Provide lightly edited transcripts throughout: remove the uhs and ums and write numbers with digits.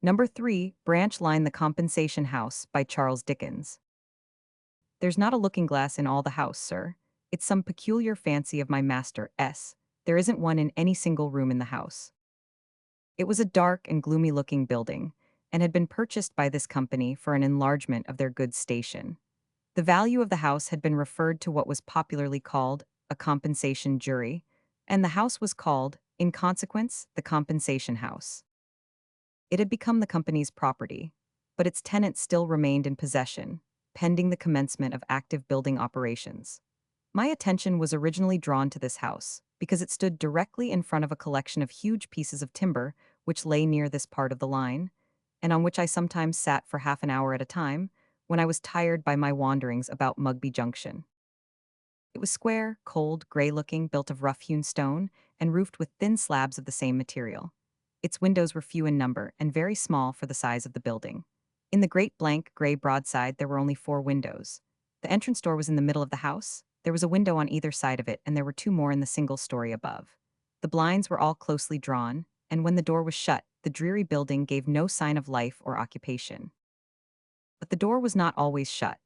Number 3, Branch Line The Compensation House by Charles Dickens. There's not a looking glass in all the house, sir. It's some peculiar fancy of my master S. There isn't one in any single room in the house. It was a dark and gloomy-looking building, and had been purchased by this company for an enlargement of their goods station. The value of the house had been referred to what was popularly called a compensation jury, and the house was called, in consequence, the compensation house. It had become the company's property, but its tenants still remained in possession, pending the commencement of active building operations. My attention was originally drawn to this house because it stood directly in front of a collection of huge pieces of timber which lay near this part of the line, and on which I sometimes sat for half an hour at a time when I was tired by my wanderings about Mugby Junction. It was square, cold, gray-looking, built of rough-hewn stone, and roofed with thin slabs of the same material. Its windows were few in number and very small for the size of the building. In the great blank gray broadside there were only 4 windows. The entrance door was in the middle of the house. There was a window on either side of it, and there were 2 more in the single story above. The blinds were all closely drawn, and when the door was shut, the dreary building gave no sign of life or occupation. But the door was not always shut.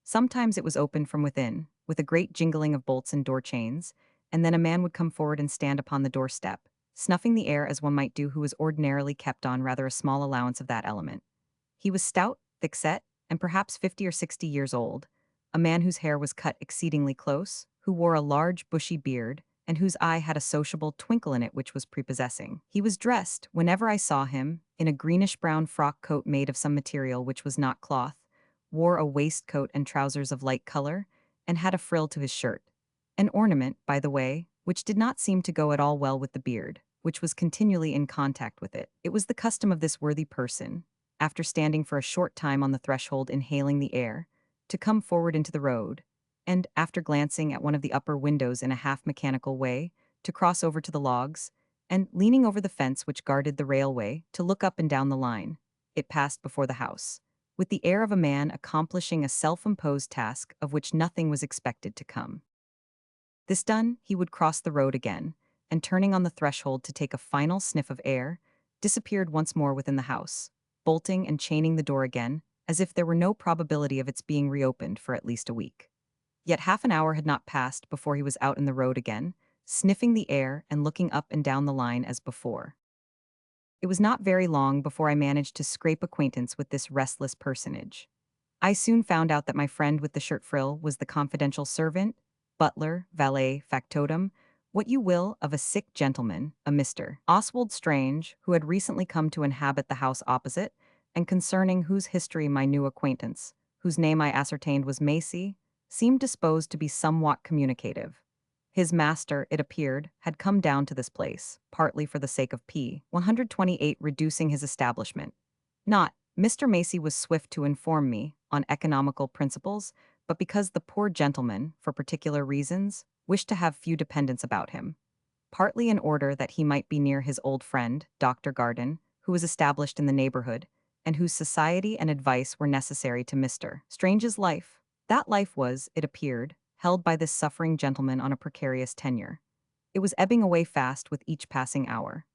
Sometimes it was opened from within, with a great jingling of bolts and door chains, and then a man would come forward and stand upon the doorstep, snuffing the air as one might do who was ordinarily kept on rather a small allowance of that element. He was stout, thick-set, and perhaps 50 or 60 years old, a man whose hair was cut exceedingly close, who wore a large bushy beard, and whose eye had a sociable twinkle in it which was prepossessing. He was dressed, whenever I saw him, in a greenish-brown frock coat made of some material which was not cloth, wore a waistcoat and trousers of light color, and had a frill to his shirt. An ornament, by the way, which did not seem to go at all well with the beard, which was continually in contact with it. It was the custom of this worthy person, after standing for a short time on the threshold inhaling the air, to come forward into the road, and, after glancing at one of the upper windows in a half-mechanical way, to cross over to the logs, and, leaning over the fence which guarded the railway, to look up and down the line. It passed before the house, with the air of a man accomplishing a self-imposed task of which nothing was expected to come. This done, he would cross the road again, and turning on the threshold to take a final sniff of air, disappeared once more within the house, bolting and chaining the door again, as if there were no probability of its being reopened for at least a week. Yet half an hour had not passed before he was out in the road again, sniffing the air and looking up and down the line as before. It was not very long before I managed to scrape acquaintance with this restless personage. I soon found out that my friend with the shirt frill was the confidential servant, butler, valet, factotum, what you will, of a sick gentleman, a Mr. Oswald Strange, who had recently come to inhabit the house opposite, and concerning whose history my new acquaintance, whose name I ascertained was Macy, seemed disposed to be somewhat communicative. His master, it appeared, had come down to this place, partly for the sake of P. 128 reducing his establishment. Not, Mr. Macy was swift to inform me, on economical principles, but because the poor gentleman, for particular reasons, wished to have few dependents about him. Partly in order that he might be near his old friend, Dr. Garden, who was established in the neighborhood, and whose society and advice were necessary to Mr. Strange's life. That life was, it appeared, held by this suffering gentleman on a precarious tenure. It was ebbing away fast with each passing hour.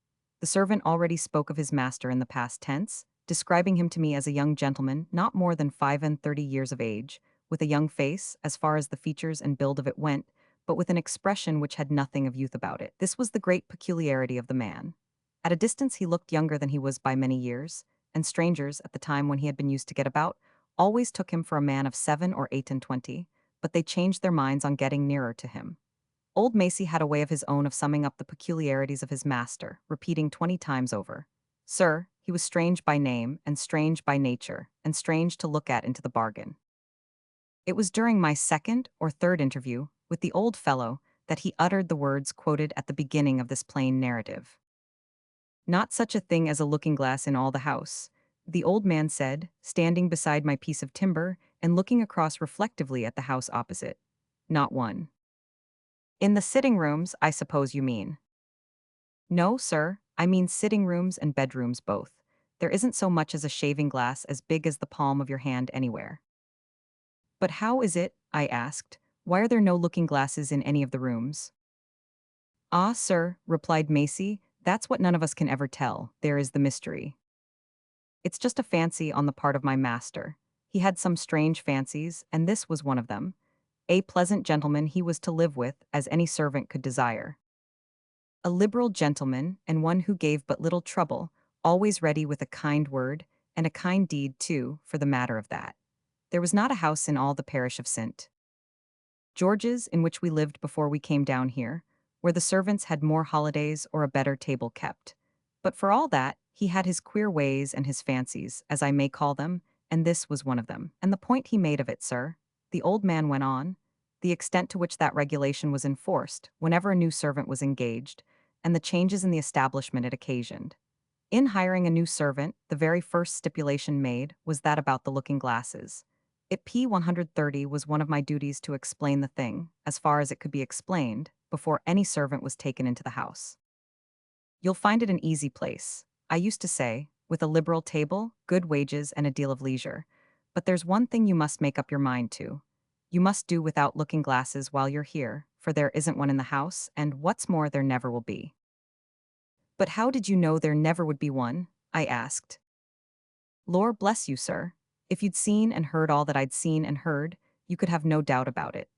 The servant already spoke of his master in the past tense, describing him to me as a young gentleman not more than 35 years of age, with a young face, as far as the features and build of it went, but with an expression which had nothing of youth about it. This was the great peculiarity of the man. At a distance he looked younger than he was by many years, and strangers, at the time when he had been used to get about, always took him for a man of 7 or 8 and 20, but they changed their minds on getting nearer to him. Old Macy had a way of his own of summing up the peculiarities of his master, repeating 20 times over. Sir, he was strange by name, and strange by nature, and strange to look at into the bargain. It was during my second or third interview with the old fellow that he uttered the words quoted at the beginning of this plain narrative. Not such a thing as a looking-glass in all the house, the old man said, standing beside my piece of timber and looking across reflectively at the house opposite. Not one. In the sitting rooms, I suppose you mean. No, sir, I mean sitting rooms and bedrooms both. There isn't so much as a shaving glass as big as the palm of your hand anywhere. But how is it, I asked, why are there no looking glasses in any of the rooms? Ah, sir, replied Macy, that's what none of us can ever tell. There is the mystery. It's just a fancy on the part of my master. He had some strange fancies, and this was one of them. A pleasant gentleman he was to live with, as any servant could desire. A liberal gentleman, and one who gave but little trouble, always ready with a kind word, and a kind deed too, for the matter of that. There was not a house in all the parish of St. George's in which we lived before we came down here, where the servants had more holidays or a better table kept. But for all that, he had his queer ways and his fancies, as I may call them, and this was one of them. And the point he made of it, sir, the old man went on, the extent to which that regulation was enforced, whenever a new servant was engaged, and the changes in the establishment it occasioned. In hiring a new servant, the very first stipulation made was that about the looking glasses. It P 130 was one of my duties to explain the thing, as far as it could be explained, before any servant was taken into the house. You'll find it an easy place, I used to say, with a liberal table, good wages, and a deal of leisure. But there's one thing you must make up your mind to. You must do without looking glasses while you're here, for there isn't one in the house, and what's more, there never will be. But how did you know there never would be one? I asked. Lor bless you, sir. If you'd seen and heard all that I'd seen and heard, you could have no doubt about it.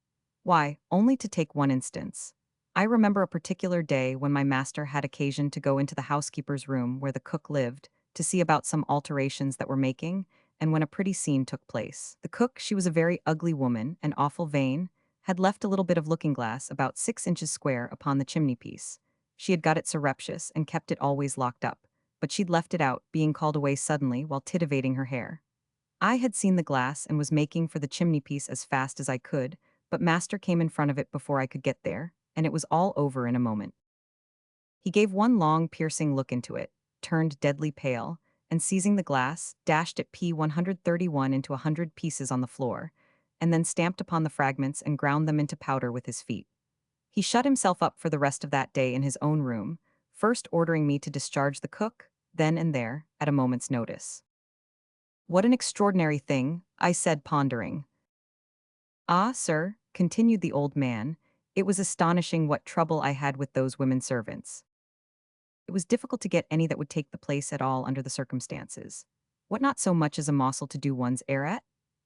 Why, only to take one instance. I remember a particular day when my master had occasion to go into the housekeeper's room where the cook lived, to see about some alterations that were making, and when a pretty scene took place. The cook, she was a very ugly woman, and awful vain, had left a little bit of looking-glass about 6 inches square upon the chimney-piece. She had got it surreptitious and kept it always locked up, but she'd left it out, being called away suddenly while titivating her hair. I had seen the glass and was making for the chimney-piece as fast as I could, but master came in front of it before I could get there, and it was all over in a moment. He gave one long, piercing look into it, turned deadly pale, and seizing the glass, dashed it P 131 into 100 pieces on the floor, and then stamped upon the fragments and ground them into powder with his feet. He shut himself up for the rest of that day in his own room, first ordering me to discharge the cook, then and there, at a moment's notice. What an extraordinary thing, I said, pondering. Ah, sir, continued the old man, it was astonishing what trouble I had with those women servants. It was difficult to get any that would take the place at all under the circumstances. What not so much as a morsel to do one's heir at?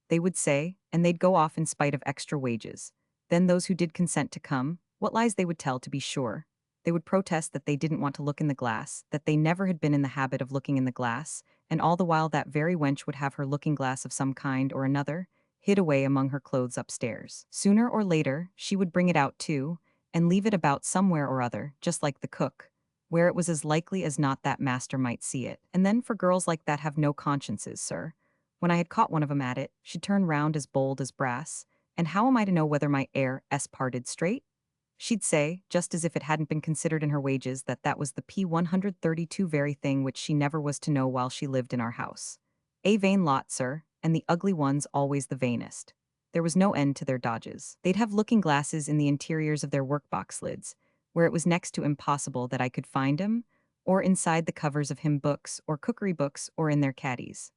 They would say, and they'd go off in spite of extra wages. Then those who did consent to come, what lies they would tell, to be sure. They would protest that they didn't want to look in the glass, that they never had been in the habit of looking in the glass, and all the while that very wench would have her looking-glass of some kind or another, hid away among her clothes upstairs. Sooner or later, she would bring it out too, and leave it about somewhere or other, just like the cook, where it was as likely as not that master might see it. And then for girls like that have no consciences, sir. When I had caught one of 'em at it, she'd turn round as bold as brass, and how am I to know whether my heir parted straight? She'd say, just as if it hadn't been considered in her wages, that that was the P 132 very thing which she never was to know while she lived in our house. A vain lot, sir, and the ugly ones always the vainest. There was no end to their dodges. They'd have looking-glasses in the interiors of their workbox lids, where it was next to impossible that I could find 'em, or inside the covers of hymn books or cookery books or in their caddies.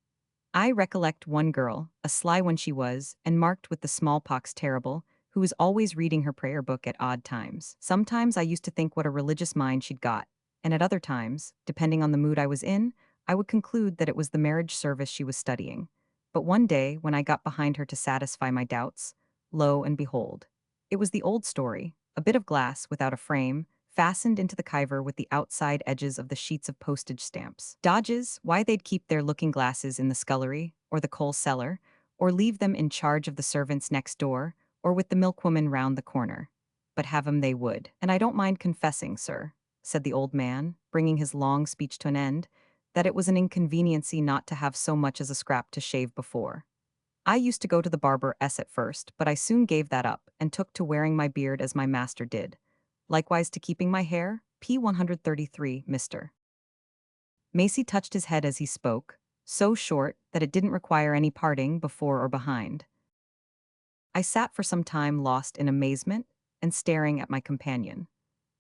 I recollect one girl, a sly one she was, and marked with the smallpox terrible, who was always reading her prayer book at odd times. Sometimes I used to think what a religious mind she'd got, and at other times, depending on the mood I was in, I would conclude that it was the marriage service she was studying. But one day, when I got behind her to satisfy my doubts, lo and behold, it was the old story, a bit of glass without a frame, fastened into the kiver with the outside edges of the sheets of postage stamps. Dodges, why they'd keep their looking-glasses in the scullery, or the coal cellar, or leave them in charge of the servants next door, or with the milkwoman round the corner. But have 'em they would. And I don't mind confessing, sir, said the old man, bringing his long speech to an end, that it was an inconveniency not to have so much as a scrap to shave before. I used to go to the barber at first, but I soon gave that up, and took to wearing my beard as my master did. Likewise to keeping my hair, P 133, Mr. Macy touched his head as he spoke, so short that it didn't require any parting before or behind. I sat for some time lost in amazement and staring at my companion.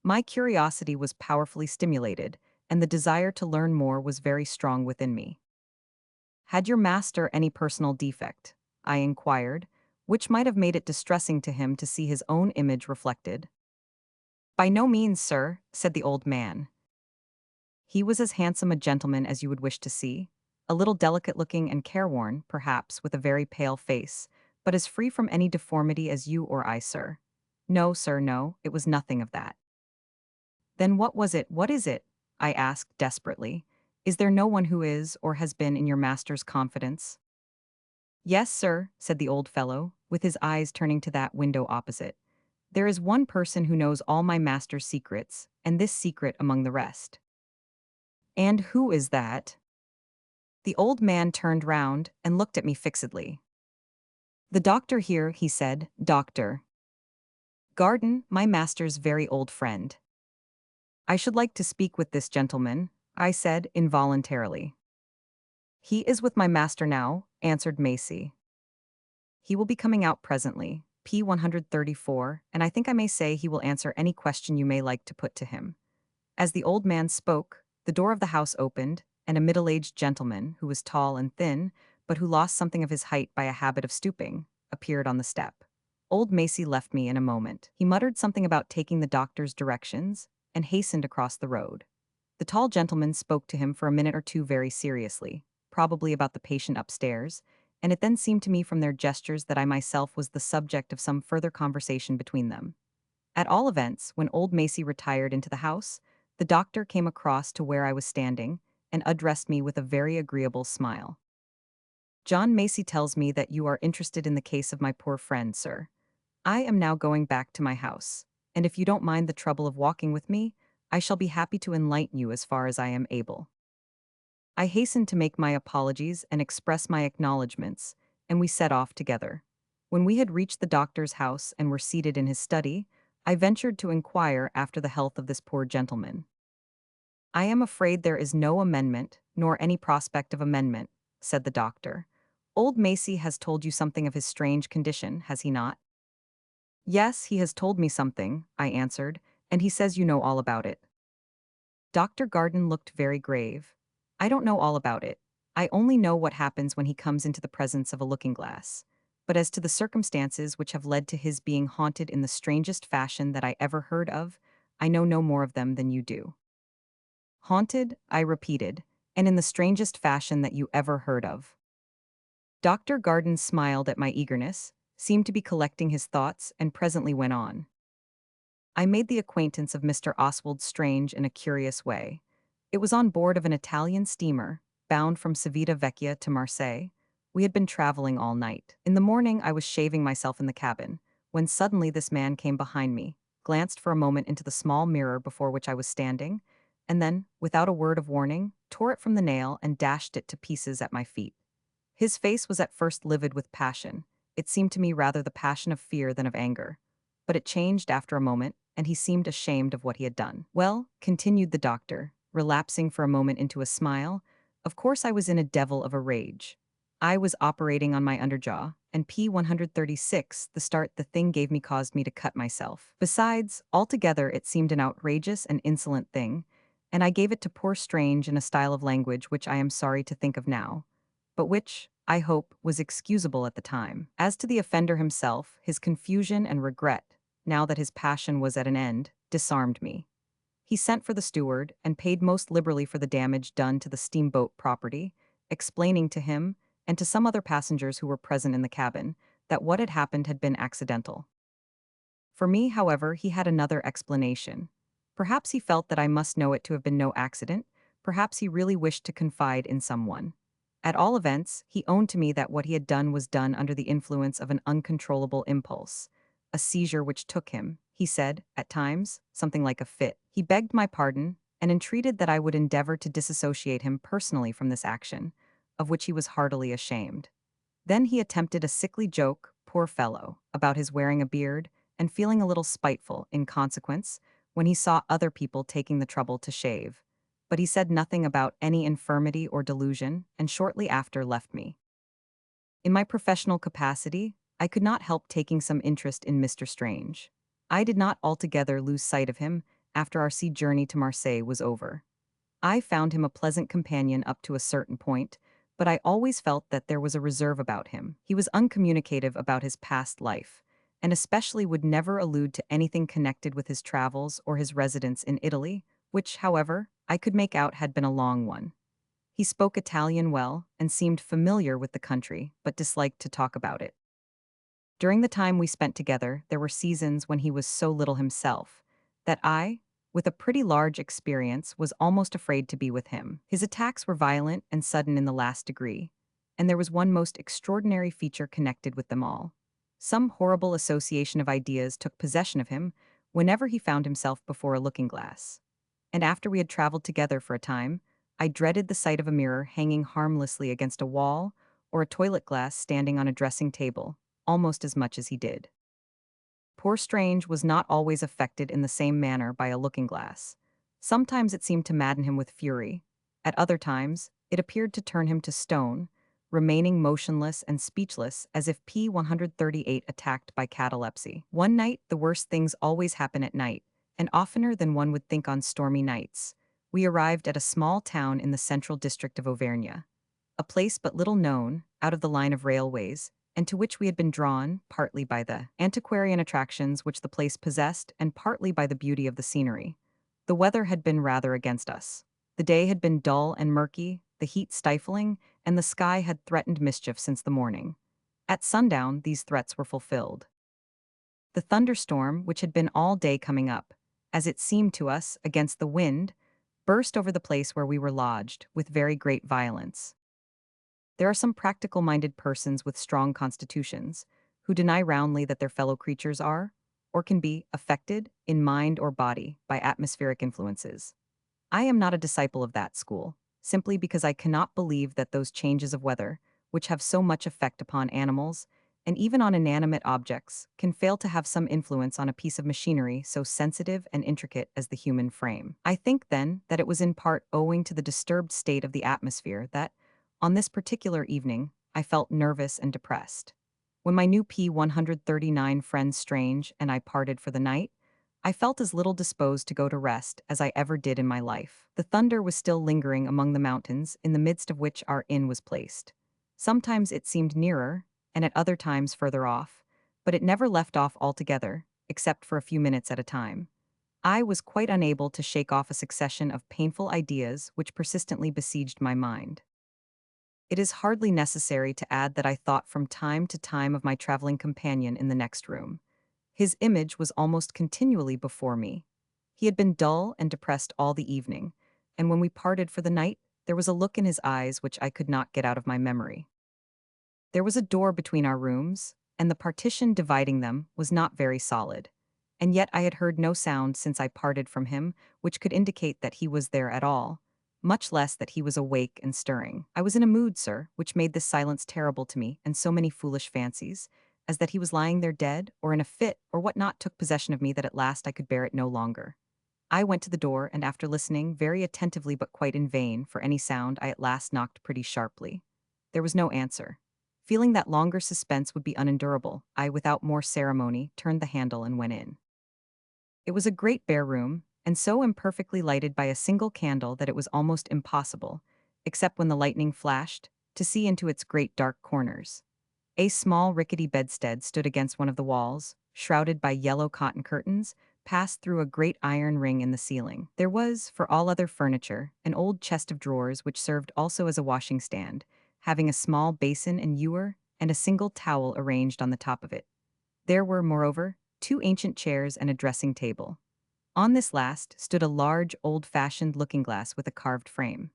My curiosity was powerfully stimulated, and the desire to learn more was very strong within me. Had your master any personal defect? I inquired, which might have made it distressing to him to see his own image reflected. By no means, sir, said the old man. He was as handsome a gentleman as you would wish to see, a little delicate-looking and careworn, perhaps, with a very pale face, but as free from any deformity as you or I, sir. No, sir, no, it was nothing of that. Then what was it? What is it? I asked desperately. Is there no one who is, or has been, in your master's confidence? Yes, sir, said the old fellow, with his eyes turning to that window opposite. There is one person who knows all my master's secrets, and this secret among the rest. And who is that? The old man turned round and looked at me fixedly. The doctor here, he said, Doctor Garden, my master's very old friend. I should like to speak with this gentleman, I said involuntarily. He is with my master now, answered Macy. He will be coming out presently, P 134, and I think I may say he will answer any question you may like to put to him. As the old man spoke, the door of the house opened, and a middle-aged gentleman, who was tall and thin, but who lost something of his height by a habit of stooping, appeared on the step. Old Macy left me in a moment. He muttered something about taking the doctor's directions, and hastened across the road. The tall gentleman spoke to him for a minute or two very seriously, probably about the patient upstairs, and it then seemed to me from their gestures that I myself was the subject of some further conversation between them. At all events, when old Macy retired into the house, the doctor came across to where I was standing and addressed me with a very agreeable smile. John Macy tells me that you are interested in the case of my poor friend, sir. I am now going back to my house, and if you don't mind the trouble of walking with me, I shall be happy to enlighten you as far as I am able. I hastened to make my apologies and express my acknowledgments, and we set off together. When we had reached the doctor's house and were seated in his study, I ventured to inquire after the health of this poor gentleman. I am afraid there is no amendment, nor any prospect of amendment, said the doctor. Old Macy has told you something of his strange condition, has he not? Yes, he has told me something, I answered, and he says you know all about it. Dr. Garden looked very grave. I don't know all about it. I only know what happens when he comes into the presence of a looking-glass. But as to the circumstances which have led to his being haunted in the strangest fashion that I ever heard of, I know no more of them than you do. Haunted, I repeated, and in the strangest fashion that you ever heard of. Dr. Garden smiled at my eagerness, seemed to be collecting his thoughts, and presently went on. I made the acquaintance of Mr. Oswald Strange in a curious way. It was on board of an Italian steamer, bound from Civita Vecchia to Marseille. We had been traveling all night. In the morning I was shaving myself in the cabin, when suddenly this man came behind me, glanced for a moment into the small mirror before which I was standing, and then, without a word of warning, tore it from the nail and dashed it to pieces at my feet. His face was at first livid with passion. It seemed to me rather the passion of fear than of anger. But it changed after a moment, and he seemed ashamed of what he had done. Well, continued the doctor, relapsing for a moment into a smile, of course I was in a devil of a rage. I was operating on my underjaw, and P 136, the start the thing gave me caused me to cut myself. Besides, altogether it seemed an outrageous and insolent thing, and I gave it to poor Strange in a style of language which I am sorry to think of now, but which, I hope, was excusable at the time. As to the offender himself, his confusion and regret, now that his passion was at an end, disarmed me. He sent for the steward and paid most liberally for the damage done to the steamboat property, explaining to him, and to some other passengers who were present in the cabin, that what had happened had been accidental. For me, however, he had another explanation. Perhaps he felt that I must know it to have been no accident, perhaps he really wished to confide in someone. At all events, he owned to me that what he had done was done under the influence of an uncontrollable impulse, a seizure which took him, he said, at times, something like a fit. He begged my pardon, and entreated that I would endeavor to disassociate him personally from this action, of which he was heartily ashamed. Then he attempted a sickly joke, poor fellow, about his wearing a beard, and feeling a little spiteful, in consequence, when he saw other people taking the trouble to shave. But he said nothing about any infirmity or delusion, and shortly after left me. In my professional capacity, I could not help taking some interest in Mr. Strange. I did not altogether lose sight of him after our sea journey to Marseille was over. I found him a pleasant companion up to a certain point, but I always felt that there was a reserve about him. He was uncommunicative about his past life, and especially would never allude to anything connected with his travels or his residence in Italy, which, however, I could make out had been a long one. He spoke Italian well and seemed familiar with the country, but disliked to talk about it. During the time we spent together, there were seasons when he was so little himself that I, with a pretty large experience, was almost afraid to be with him. His attacks were violent and sudden in the last degree, and there was one most extraordinary feature connected with them all. Some horrible association of ideas took possession of him whenever he found himself before a looking glass. And after we had traveled together for a time, I dreaded the sight of a mirror hanging harmlessly against a wall or a toilet glass standing on a dressing table, almost as much as he did. Poor Strange was not always affected in the same manner by a looking glass. Sometimes it seemed to madden him with fury. At other times, it appeared to turn him to stone, remaining motionless and speechless as if P-138 attacked by catalepsy. One night, the worst things always happen at night, and oftener than one would think on stormy nights. We arrived at a small town in the central district of Auvergne, a place but little known, out of the line of railways, and to which we had been drawn, partly by the antiquarian attractions which the place possessed and partly by the beauty of the scenery. The weather had been rather against us. The day had been dull and murky, the heat stifling, and the sky had threatened mischief since the morning. At sundown, these threats were fulfilled. The thunderstorm, which had been all day coming up, as it seemed to us, against the wind, burst over the place where we were lodged, with very great violence. There are some practical-minded persons with strong constitutions who deny roundly that their fellow creatures are, or can be, affected, in mind or body, by atmospheric influences. I am not a disciple of that school, simply because I cannot believe that those changes of weather, which have so much effect upon animals, and even on inanimate objects, can fail to have some influence on a piece of machinery so sensitive and intricate as the human frame. I think, then, that it was in part owing to the disturbed state of the atmosphere that, on this particular evening, I felt nervous and depressed. When my new P-139 friend Strange and I parted for the night, I felt as little disposed to go to rest as I ever did in my life. The thunder was still lingering among the mountains in the midst of which our inn was placed. Sometimes it seemed nearer, and at other times further off, but it never left off altogether, except for a few minutes at a time. I was quite unable to shake off a succession of painful ideas which persistently besieged my mind. It is hardly necessary to add that I thought from time to time of my traveling companion in the next room. His image was almost continually before me. He had been dull and depressed all the evening, and when we parted for the night, there was a look in his eyes which I could not get out of my memory. There was a door between our rooms, and the partition dividing them was not very solid. And yet I had heard no sound since I parted from him which could indicate that he was there at all, much less that he was awake and stirring. I was in a mood, sir, which made this silence terrible to me, and so many foolish fancies, as that he was lying there dead, or in a fit, or what not took possession of me that at last I could bear it no longer. I went to the door, and after listening very attentively but quite in vain for any sound, I at last knocked pretty sharply. There was no answer. Feeling that longer suspense would be unendurable, I, without more ceremony, turned the handle and went in. It was a great bare room, and so imperfectly lighted by a single candle that it was almost impossible, except when the lightning flashed, to see into its great dark corners. A small rickety bedstead stood against one of the walls, shrouded by yellow cotton curtains, passed through a great iron ring in the ceiling. There was, for all other furniture, an old chest of drawers which served also as a washing stand, having a small basin and ewer, and a single towel arranged on the top of it. There were, moreover, two ancient chairs and a dressing table. On this last stood a large, old-fashioned looking-glass with a carved frame.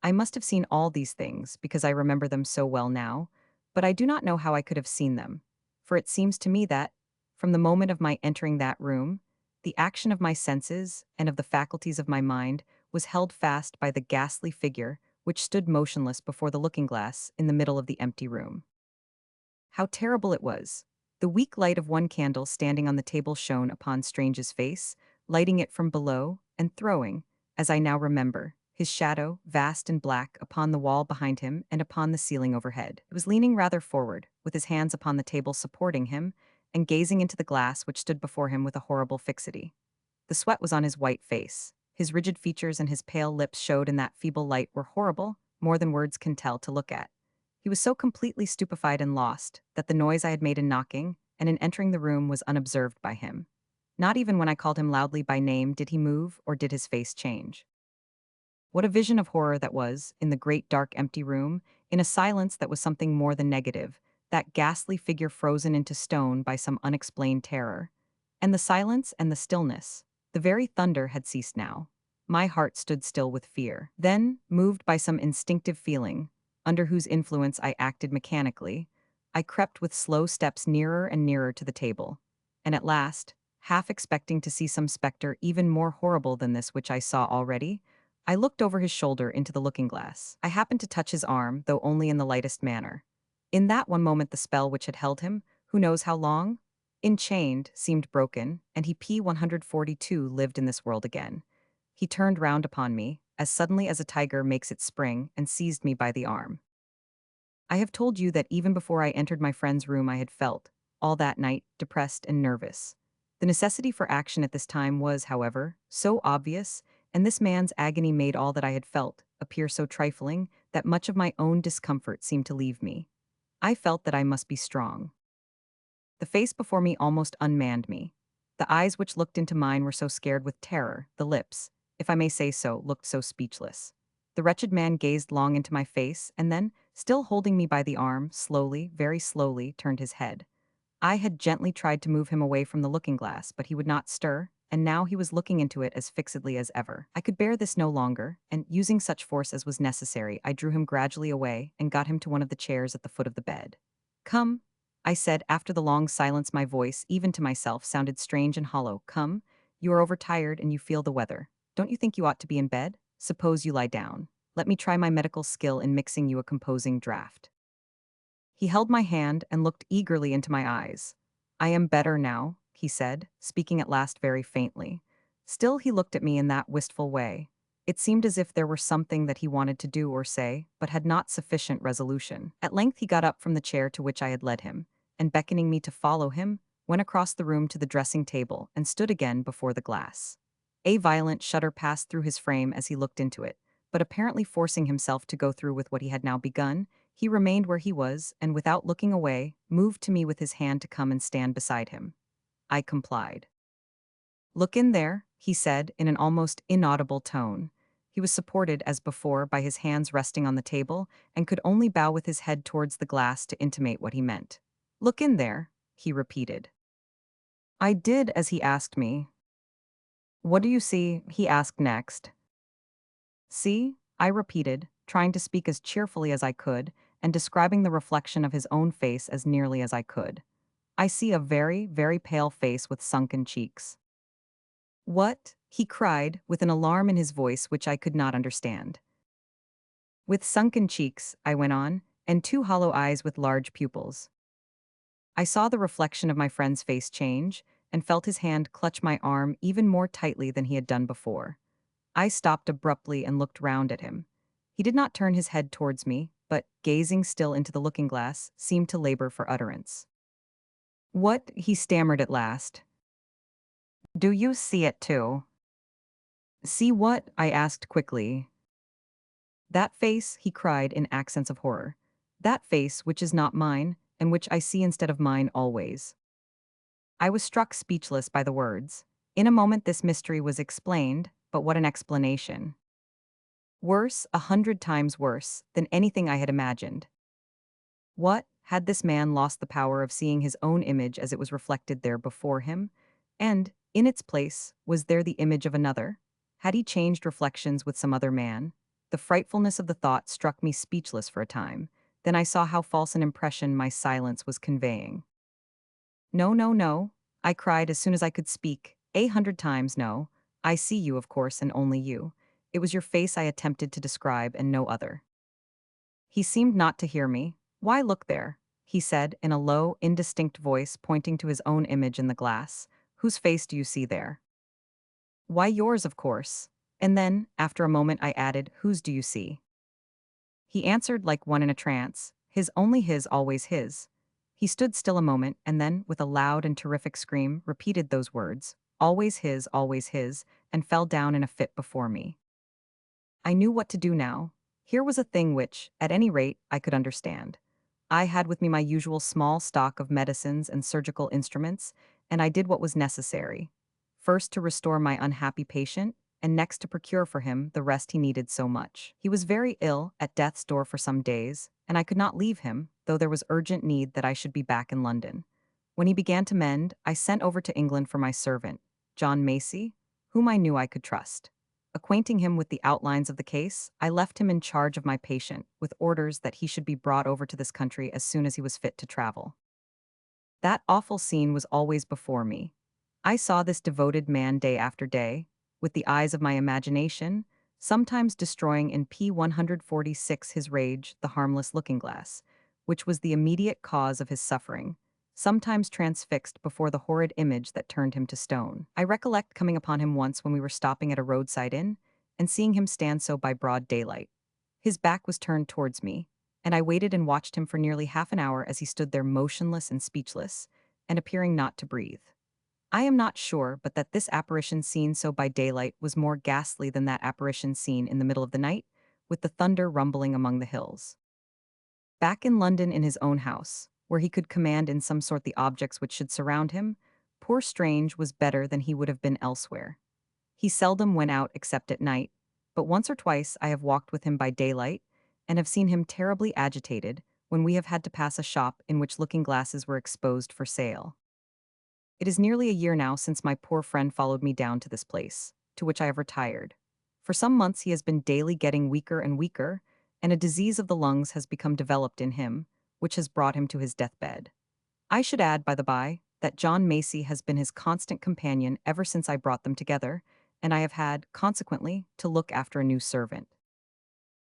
I must have seen all these things, because I remember them so well now, but I do not know how I could have seen them, for it seems to me that, from the moment of my entering that room, the action of my senses and of the faculties of my mind was held fast by the ghastly figure which stood motionless before the looking-glass in the middle of the empty room. How terrible it was! The weak light of one candle standing on the table shone upon Strange's face, lighting it from below, and throwing, as I now remember, his shadow, vast and black, upon the wall behind him and upon the ceiling overhead. He was leaning rather forward, with his hands upon the table supporting him, and gazing into the glass which stood before him with a horrible fixity. The sweat was on his white face. His rigid features and his pale lips showed in that feeble light were horrible, more than words can tell to look at. He was so completely stupefied and lost that the noise I had made in knocking and in entering the room was unobserved by him. Not even when I called him loudly by name did he move or did his face change. What a vision of horror that was, in the great dark empty room, in a silence that was something more than negative, that ghastly figure frozen into stone by some unexplained terror. And the silence and the stillness. The very thunder had ceased now. My heart stood still with fear. Then, moved by some instinctive feeling, under whose influence I acted mechanically, I crept with slow steps nearer and nearer to the table. And at last, half expecting to see some specter even more horrible than this which I saw already, I looked over his shoulder into the looking glass. I happened to touch his arm, though only in the lightest manner. In that one moment the spell which had held him, who knows how long, enchained, seemed broken, and he P-142 lived in this world again. He turned round upon me, as suddenly as a tiger makes its spring, and seized me by the arm. I have told you that even before I entered my friend's room I had felt, all that night, depressed and nervous. The necessity for action at this time was, however, so obvious, and this man's agony made all that I had felt appear so trifling, that much of my own discomfort seemed to leave me. I felt that I must be strong. The face before me almost unmanned me. The eyes which looked into mine were so scared with terror, the lips, if I may say so, looked so speechless. The wretched man gazed long into my face, and then, still holding me by the arm, slowly, very slowly, turned his head. I had gently tried to move him away from the looking-glass, but he would not stir, and now he was looking into it as fixedly as ever. I could bear this no longer, and, using such force as was necessary, I drew him gradually away and got him to one of the chairs at the foot of the bed. "Come," I said after the long silence. My voice, even to myself, sounded strange and hollow. "Come, you are overtired and you feel the weather. Don't you think you ought to be in bed? Suppose you lie down. Let me try my medical skill in mixing you a composing draught." He held my hand and looked eagerly into my eyes. "I am better now," he said, speaking at last very faintly. Still he looked at me in that wistful way. It seemed as if there were something that he wanted to do or say, but had not sufficient resolution. At length he got up from the chair to which I had led him, and beckoning me to follow him, went across the room to the dressing table and stood again before the glass. A violent shudder passed through his frame as he looked into it, but apparently forcing himself to go through with what he had now begun, he remained where he was, and without looking away, moved to me with his hand to come and stand beside him. I complied. "Look in there," he said in an almost inaudible tone. He was supported, as before, by his hands resting on the table, and could only bow with his head towards the glass to intimate what he meant. "Look in there," he repeated. I did as he asked me. "What do you see?" he asked next. "See?" I repeated, trying to speak as cheerfully as I could, and describing the reflection of his own face as nearly as I could. "I see a very, very pale face with sunken cheeks." "What?" he cried, with an alarm in his voice which I could not understand. "With sunken cheeks," I went on, "and two hollow eyes with large pupils." I saw the reflection of my friend's face change, and felt his hand clutch my arm even more tightly than he had done before. I stopped abruptly and looked round at him. He did not turn his head towards me, but, gazing still into the looking-glass, seemed to labor for utterance. "What?" he stammered at last. "Do you see it too?" "See what?" I asked quickly. "That face," he cried in accents of horror. "That face which is not mine, and which I see instead of mine always." I was struck speechless by the words. In a moment this mystery was explained, but what an explanation! Worse, 100 times worse, than anything I had imagined. What, had this man lost the power of seeing his own image as it was reflected there before him? And, in its place, was there the image of another? Had he changed reflections with some other man? The frightfulness of the thought struck me speechless for a time. Then I saw how false an impression my silence was conveying. "No, no, no," I cried as soon as I could speak. "100 times no. I see you, of course, and only you. It was your face I attempted to describe, and no other." He seemed not to hear me. "Why, look there," he said in a low, indistinct voice, pointing to his own image in the glass. "Whose face do you see there?" "Why, yours, of course." And then, after a moment, I added, "Whose do you see?" He answered like one in a trance, "His, only his, always his." He stood still a moment, and then, with a loud and terrific scream, repeated those words, always his," and fell down in a fit before me. I knew what to do now. Here was a thing which, at any rate, I could understand. I had with me my usual small stock of medicines and surgical instruments, and I did what was necessary. First, to restore my unhappy patient, and next to procure for him the rest he needed so much. He was very ill, at death's door for some days, and I could not leave him, though there was urgent need that I should be back in London. When he began to mend, I sent over to England for my servant, John Macy, whom I knew I could trust. Acquainting him with the outlines of the case, I left him in charge of my patient, with orders that he should be brought over to this country as soon as he was fit to travel. That awful scene was always before me. I saw this devoted man day after day, with the eyes of my imagination, sometimes destroying in P146 his rage, the harmless looking-glass, which was the immediate cause of his suffering, sometimes transfixed before the horrid image that turned him to stone. I recollect coming upon him once when we were stopping at a roadside inn, and seeing him stand so by broad daylight. His back was turned towards me, and I waited and watched him for nearly half an hour as he stood there motionless and speechless, and appearing not to breathe. I am not sure but that this apparition seen so by daylight was more ghastly than that apparition seen in the middle of the night, with the thunder rumbling among the hills. Back in London in his own house, where he could command in some sort the objects which should surround him, poor Strange was better than he would have been elsewhere. He seldom went out except at night, but once or twice I have walked with him by daylight, and have seen him terribly agitated when we have had to pass a shop in which looking-glasses were exposed for sale. It is nearly a year now since my poor friend followed me down to this place, to which I have retired. For some months he has been daily getting weaker and weaker, and a disease of the lungs has become developed in him, which has brought him to his deathbed. I should add, by the by, that John Macy has been his constant companion ever since I brought them together, and I have had, consequently, to look after a new servant.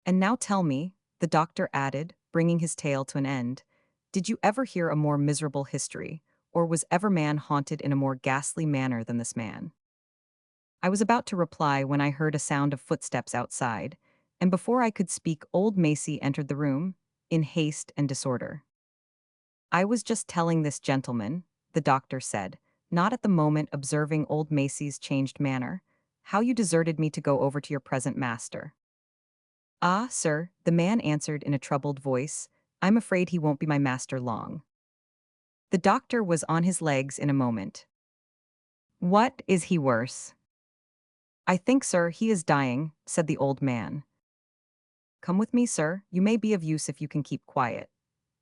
And now tell me, the doctor added, bringing his tale to an end, did you ever hear a more miserable history, or was ever man haunted in a more ghastly manner than this man? I was about to reply when I heard a sound of footsteps outside, and before I could speak old Macy entered the room, in haste and disorder. I was just telling this gentleman, the doctor said, not at the moment observing old Macy's changed manner, how you deserted me to go over to your present master. Ah, sir, the man answered in a troubled voice, I'm afraid he won't be my master long. The doctor was on his legs in a moment. What, is he worse? I think, sir, he is dying, said the old man. Come with me, sir, you may be of use if you can keep quiet.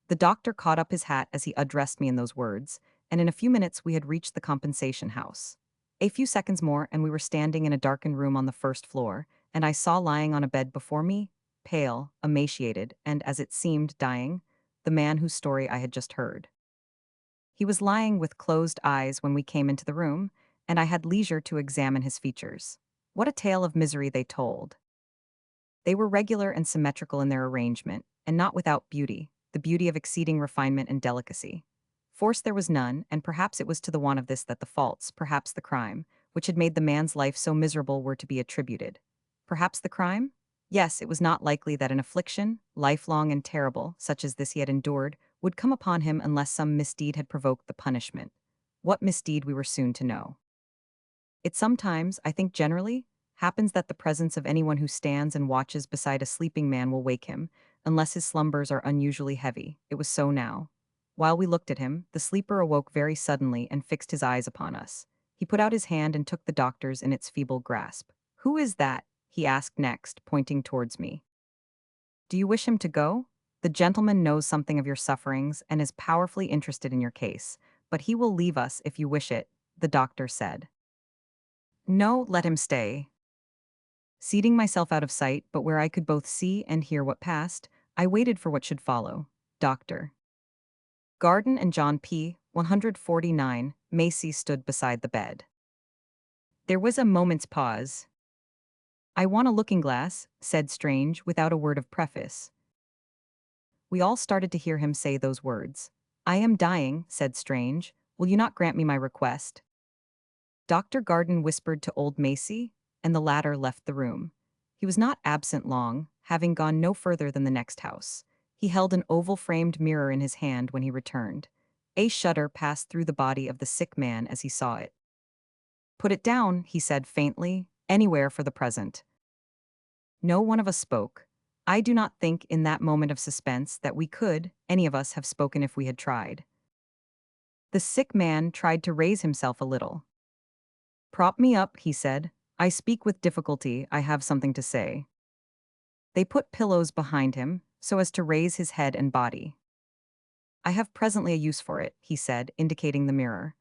The doctor caught up his hat as he addressed me in those words, and in a few minutes we had reached the compensation house. A few seconds more and we were standing in a darkened room on the first floor, and I saw lying on a bed before me, pale, emaciated, and, as it seemed, dying, the man whose story I had just heard. He was lying with closed eyes when we came into the room, and I had leisure to examine his features. What a tale of misery they told! They were regular and symmetrical in their arrangement, and not without beauty, the beauty of exceeding refinement and delicacy. Force there was none, and perhaps it was to the want of this that the faults, perhaps the crime, which had made the man's life so miserable were to be attributed. Perhaps the crime? Yes, it was not likely that an affliction, lifelong and terrible, such as this he had endured, would come upon him unless some misdeed had provoked the punishment. What misdeed we were soon to know. It sometimes, I think generally, happens that the presence of anyone who stands and watches beside a sleeping man will wake him, unless his slumbers are unusually heavy. It was so now. While we looked at him, the sleeper awoke very suddenly and fixed his eyes upon us. He put out his hand and took the doctor's in its feeble grasp. Who is that? He asked next, pointing towards me. Do you wish him to go? The gentleman knows something of your sufferings and is powerfully interested in your case, but he will leave us if you wish it, the doctor said. No, let him stay. Seating myself out of sight, but where I could both see and hear what passed, I waited for what should follow. Dr. Garden and John P. 149, Macy stood beside the bed. There was a moment's pause. I want a looking-glass, said Strange, without a word of preface. We all started to hear him say those words. I am dying, said Strange. Will you not grant me my request? Dr. Garden whispered to old Macy, and the latter left the room. He was not absent long, having gone no further than the next house. He held an oval-framed mirror in his hand when he returned. A shudder passed through the body of the sick man as he saw it. Put it down, he said faintly, anywhere for the present. No one of us spoke. I do not think in that moment of suspense that we could, any of us, have spoken if we had tried. The sick man tried to raise himself a little. Prop me up, he said. I speak with difficulty, I have something to say. They put pillows behind him, so as to raise his head and body. I have presently a use for it, he said, indicating the mirror.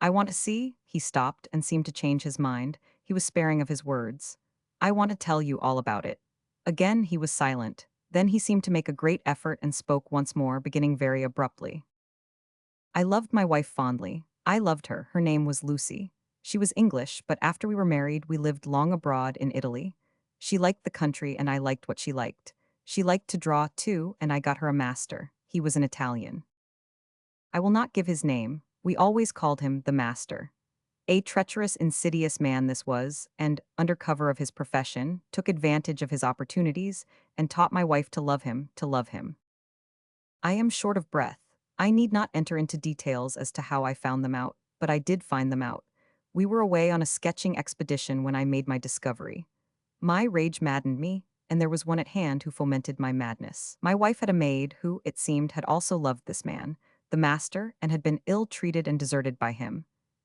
I want to see, he stopped and seemed to change his mind. He was sparing of his words. I want to tell you all about it. Again he was silent. Then he seemed to make a great effort and spoke once more, beginning very abruptly. I loved my wife fondly. I loved her. Her name was Lucy. She was English, but after we were married, we lived long abroad in Italy. She liked the country, and I liked what she liked. She liked to draw, too, and I got her a master. He was an Italian. I will not give his name. We always called him the master. A treacherous, insidious man this was, and, under cover of his profession, took advantage of his opportunities, and taught my wife to love him, to love him. I am short of breath. I need not enter into details as to how I found them out, but I did find them out. We were away on a sketching expedition when I made my discovery. My rage maddened me, and there was one at hand who fomented my madness. My wife had a maid who, it seemed, had also loved this man, the master, and had been ill-treated and deserted by him.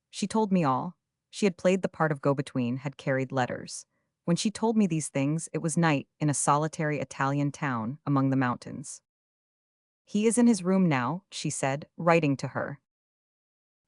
She told me all. She had played the part of go-between, had carried letters. When she told me these things, it was night in a solitary Italian town among the mountains. He is in his room now, she said, writing to her.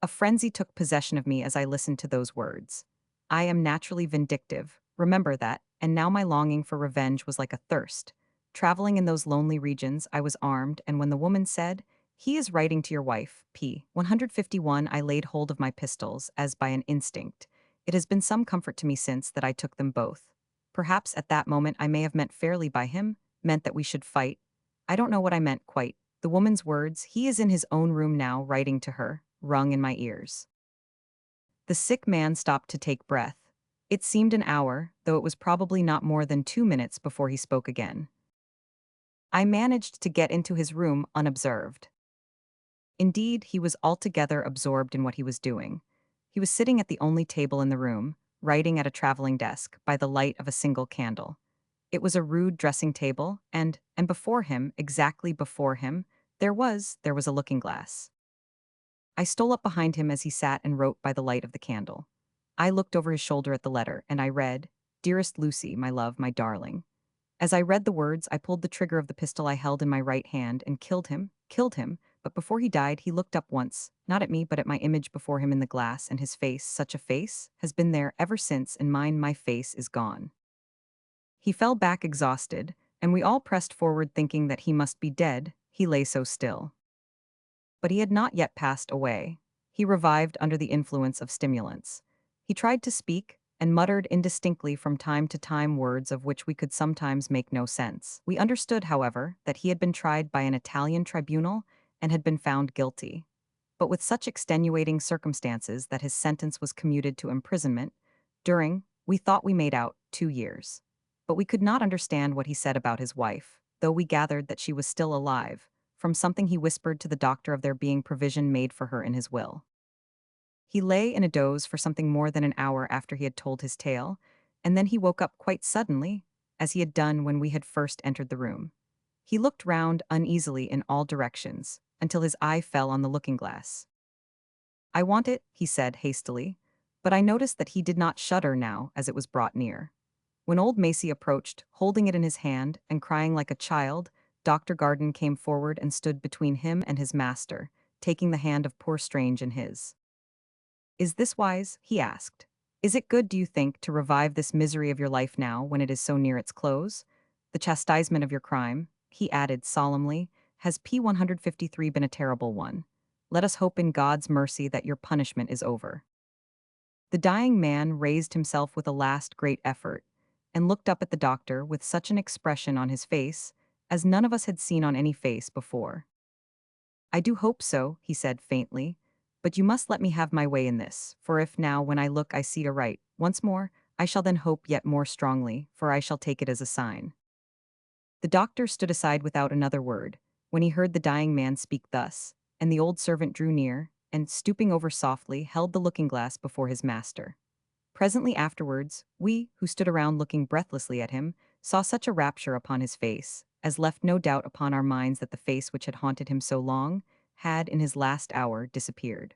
A frenzy took possession of me as I listened to those words. I am naturally vindictive, remember that, and now my longing for revenge was like a thirst. Traveling in those lonely regions, I was armed, and when the woman said, "He is writing to your wife, p. 151, I laid hold of my pistols, as by an instinct. It has been some comfort to me since that I took them both. Perhaps at that moment I may have meant fairly by him, meant that we should fight. I don't know what I meant quite. The woman's words, "He is in his own room now, writing to her," rung in my ears. The sick man stopped to take breath. It seemed an hour, though it was probably not more than 2 minutes before he spoke again. I managed to get into his room unobserved. Indeed, he was altogether absorbed in what he was doing. He was sitting at the only table in the room, writing at a traveling desk, by the light of a single candle. It was a rude dressing table, and before him, exactly before him, there was a looking-glass. I stole up behind him as he sat and wrote by the light of the candle. I looked over his shoulder at the letter, and I read, "Dearest Lucy, my love, my darling." As I read the words, I pulled the trigger of the pistol I held in my right hand and killed him, but before he died, he looked up once, not at me but at my image before him in the glass, and his face, such a face, has been there ever since, and mine, my face, is gone. He fell back exhausted, and we all pressed forward thinking that he must be dead, he lay so still. But he had not yet passed away. He revived under the influence of stimulants. He tried to speak, and muttered indistinctly from time to time words of which we could sometimes make no sense. We understood, however, that he had been tried by an Italian tribunal and had been found guilty, but with such extenuating circumstances that his sentence was commuted to imprisonment, during, we thought we made out, 2 years. But we could not understand what he said about his wife, though we gathered that she was still alive, from something he whispered to the doctor of there being provision made for her in his will. He lay in a doze for something more than an hour after he had told his tale, and then he woke up quite suddenly, as he had done when we had first entered the room. He looked round uneasily in all directions, until his eye fell on the looking-glass. "I want it," he said hastily, but I noticed that he did not shudder now as it was brought near. When old Macy approached, holding it in his hand and crying like a child, Dr. Garden came forward and stood between him and his master, taking the hand of poor Strange in his. "Is this wise?" he asked. "Is it good, do you think, to revive this misery of your life now when it is so near its close? The chastisement of your crime," he added solemnly, "has P 153 been a terrible one. Let us hope in God's mercy that your punishment is over." The dying man raised himself with a last great effort, and looked up at the doctor with such an expression on his face as none of us had seen on any face before. "I do hope so," he said faintly, "but you must let me have my way in this, for if now when I look I see aright, once more, I shall then hope yet more strongly, for I shall take it as a sign." The doctor stood aside without another word, when he heard the dying man speak thus, and the old servant drew near, and, stooping over softly, held the looking-glass before his master. Presently afterwards, we, who stood around looking breathlessly at him, saw such a rapture upon his face, as left no doubt upon our minds that the face which had haunted him so long, had, in his last hour, disappeared.